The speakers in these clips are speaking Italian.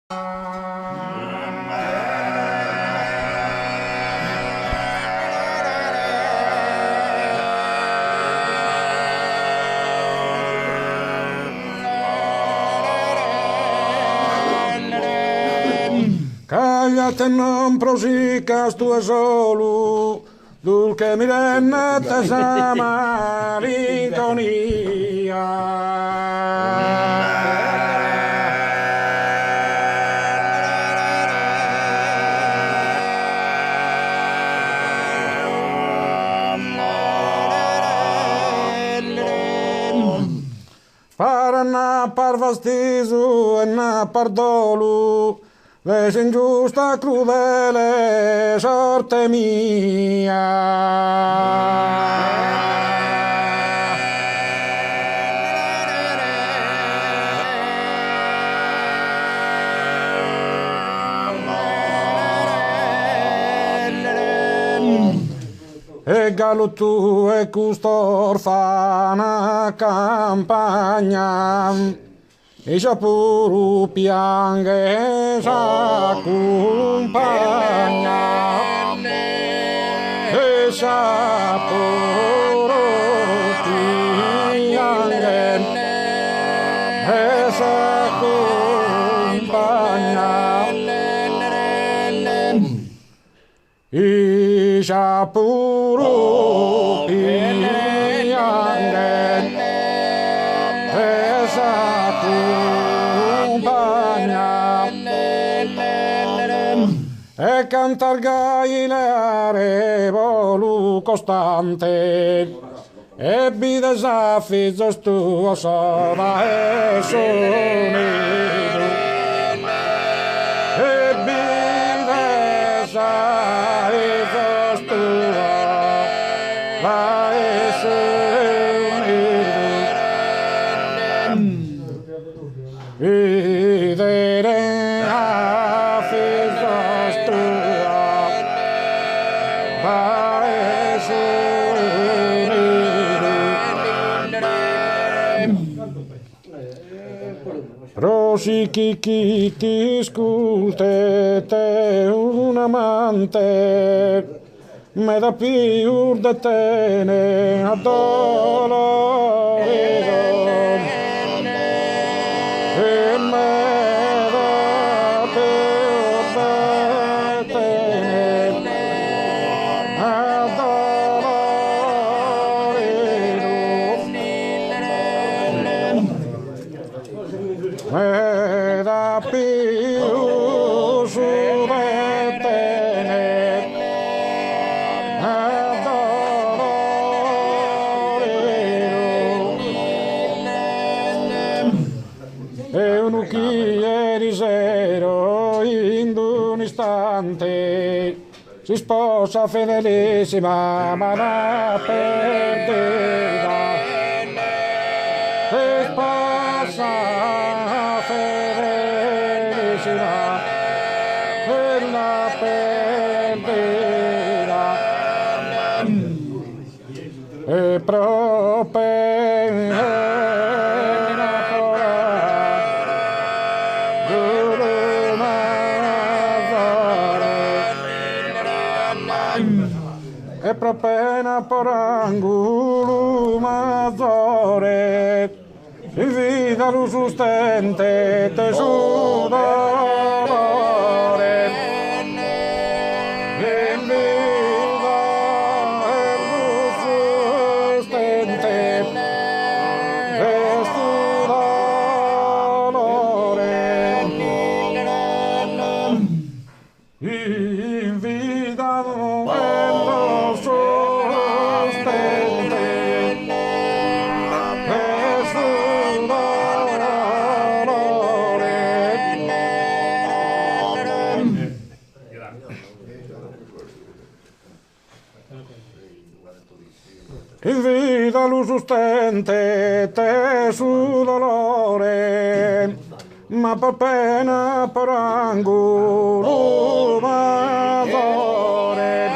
Cagliate non prosicas tu e solo, dulce mirenne te sa malinconia. Para na par vastizu e na par dolu, vese ingiusta crudele sorte mia. E gallo tu e custo orfana campagna, e già puru piange s'accompagna, e già puru piange e s'accompagna, e già puru piange e s'accompagna, e cantar gailare volu costante, e bides affizos tuo soda e sonido, e bides affizos tuo va e sonido, videre affizos tuo va e sonido. Rosichi chi ti scultete un amante, me da più de tene a dolorido, e me da più de tene a dolorido, me da più su de tene a dolorido, e un ieri sero in un istante si sposa fedelissima ma la perdeva, si sposa fedelissima e la perdeva, e proprio e propena porangulu mazore, in vita lu sustente te su dolore, in vita lu sustente te su dolore, in vita in vita lu sustente te su dolore, ma per pena per angolo mazore,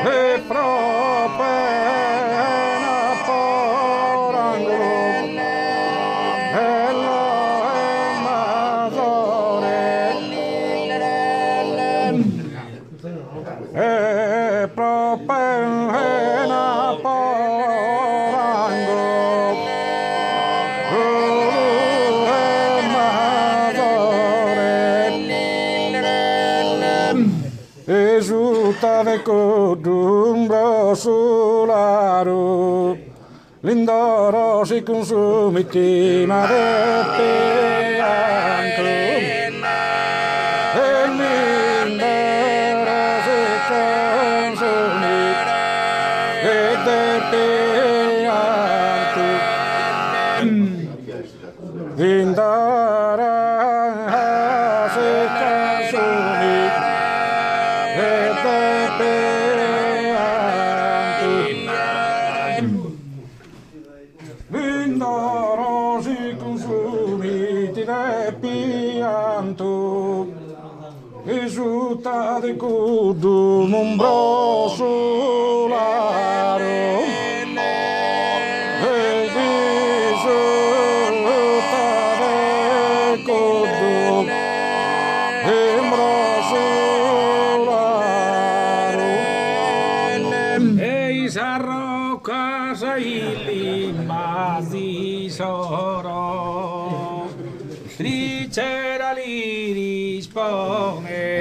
e pro pena per angolo, e la mazore. Risulta de kudung brosularu Lindoro si consumiti marete antum E lindoro si consumi E te antum Lindoro si consumi E te Vindorosi consumi ti pianto risulta di cudum umbrosolaro e risulta di cudum umbrosolaro e sarroca saili mazi soro tricera li rispone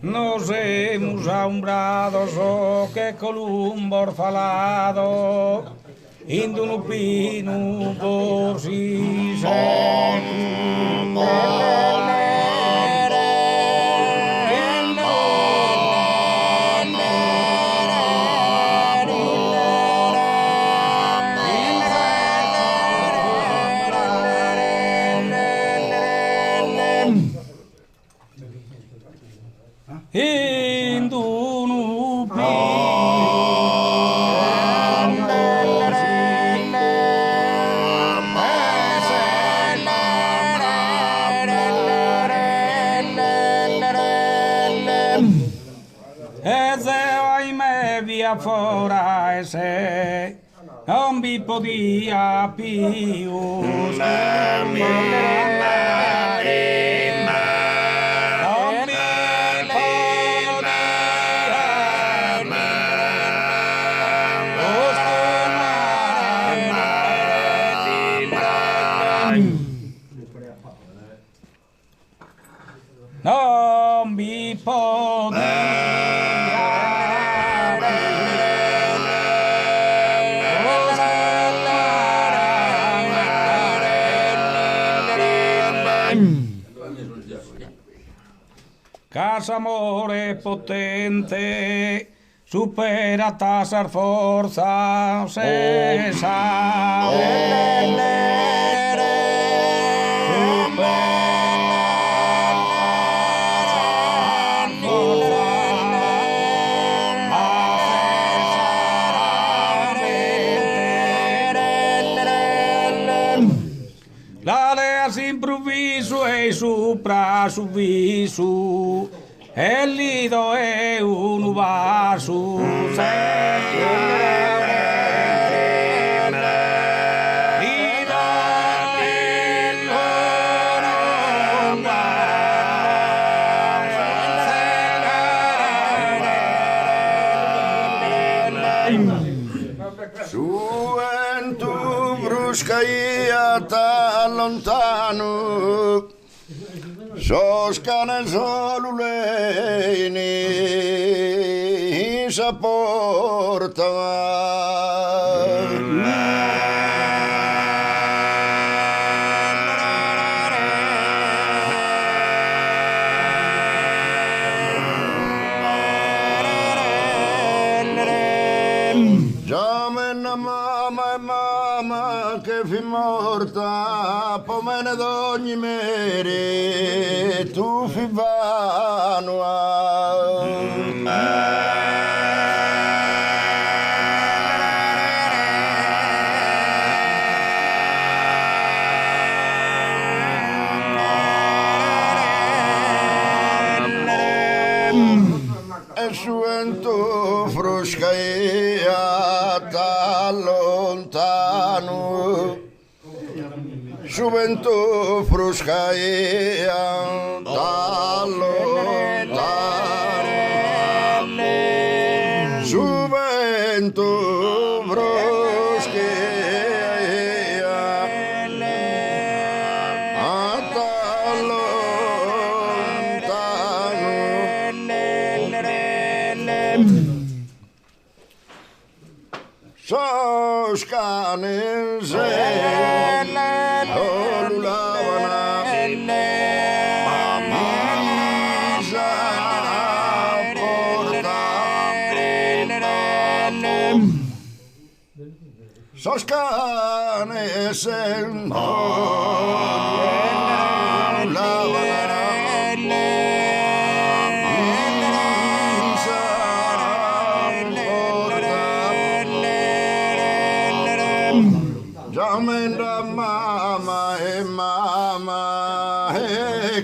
Nos hemos aumbrado so que columbo orfalado indo no pino por si via fora e se non vi podia più non vi podia Casa amore potente, supera tasar forza, se sa. La lea s'improvviso e sopra su viso e lido è un vaso Su en tu bruscaia tan lontano Sosca nel soluleni sa porta Giamena mamma e mamma che fi morta, pomene d'ogni mere, tu fi vanua. e su vento fruscaia da lontano, su vento fruscaia da lontano, su vento fruscaia da lontano. Sos canes olulavana misa porta. Sos canes olulavana Jamenda mama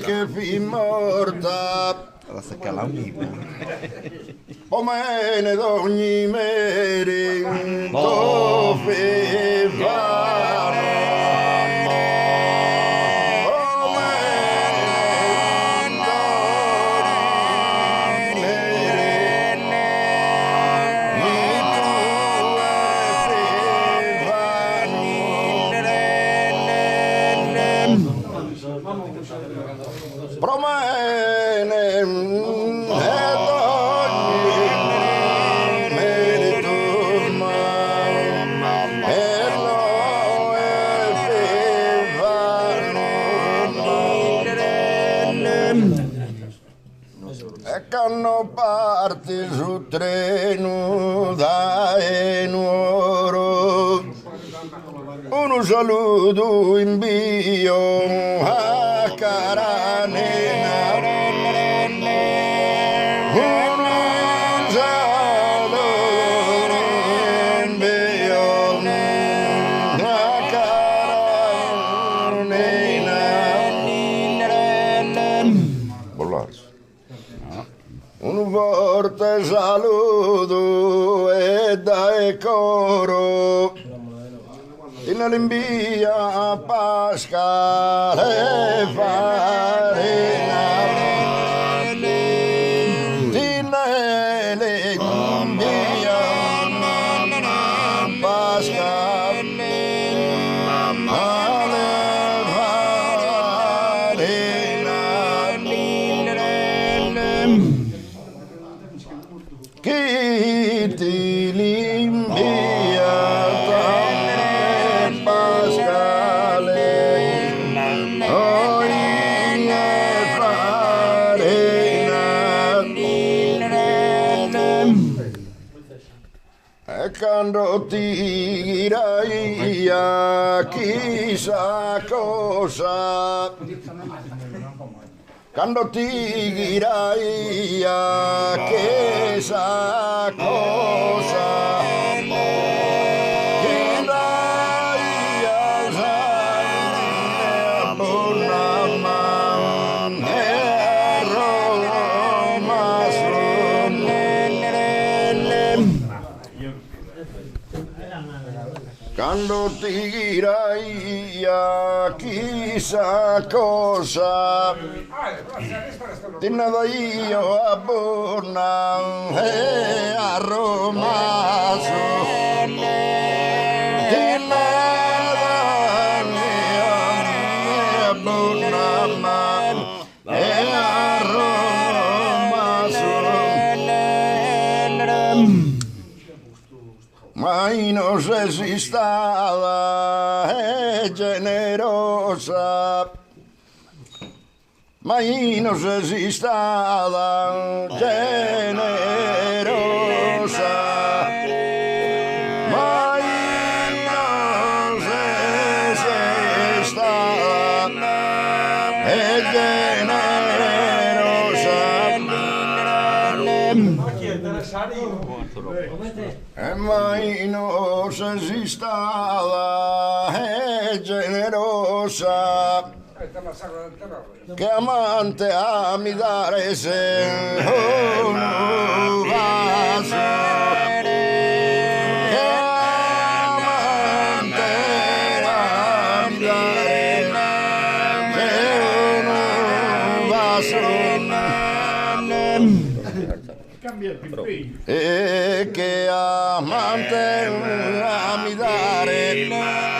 che fi morta. Ela se cala amigo. O mene d'ogni meri to fevano. O mene d'ogni meri mi tu fevano. Promene ed ogni merito e lo e canno parti su treno da Enuoro. Un saluto invio a Caranena. Un saluto invio a Caranena. Bollarsi. Un forte saluto e dai coro in Olimpia Pascale Farina in Olimpia Pascale Farina chi ti limpia quando ti dirai chissà cosa, quando ti dirai chissà cosa, quando ti dirai chissà cosa, ti nado io a Borna e a Romaso, ti nado io a Borna e a Romaso. Mai non sei stata generosa, mai non sei stata generosa, mai non sei stata generosa. E mai non sei stata generosa, che amante a mi dare se un vaso, che amante a mi dare se un vaso, e che amante a mi dare